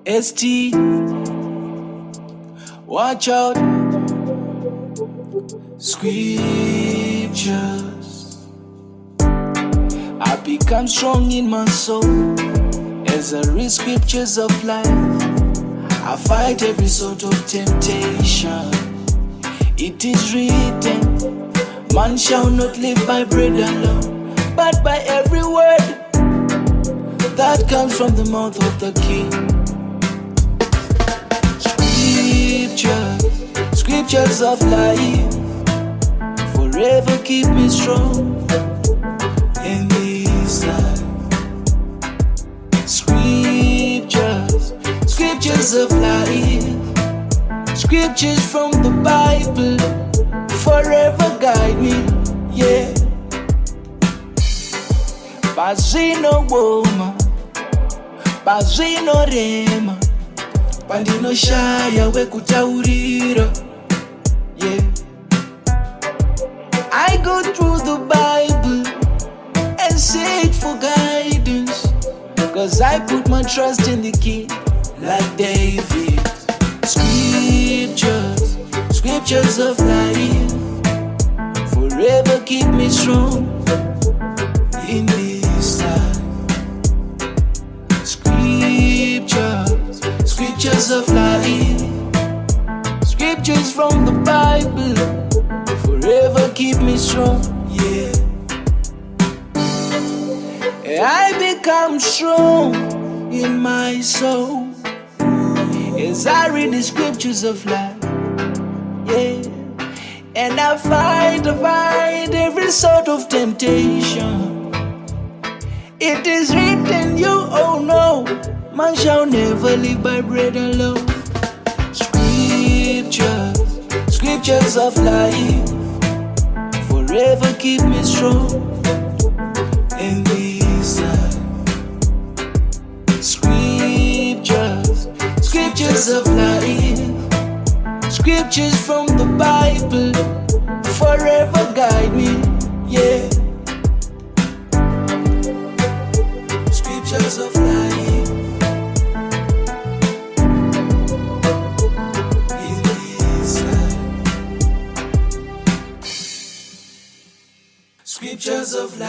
ST, watch out. Scriptures, I become strong in my soul as I read scriptures of life. I fight every sort of temptation. It is written, man shall not live by bread alone, but by every word that comes from the mouth of the King. Scriptures of life, forever keep me strong in this life. Scriptures of life, scriptures from the Bible, forever guide me, yeah. Bazino woma, bazino rema, pandino shaya wekutaurira, yeah. I go through the Bible and seek for guidance, cause I put my trust in the King like David. Scriptures of life, forever keep me strong in this life. Scriptures of life, scriptures from the Bible, forever keep me strong, yeah. I become strong in my soul as I read the scriptures of life, yeah. And I fight every sort of temptation. It is written, you oh no, man shall never live by bread alone. Scriptures of life, forever keep me strong in this life. Scriptures of life, scriptures from the Bible, forever guide me, yeah. Scriptures of life, in this life. Scriptures of life.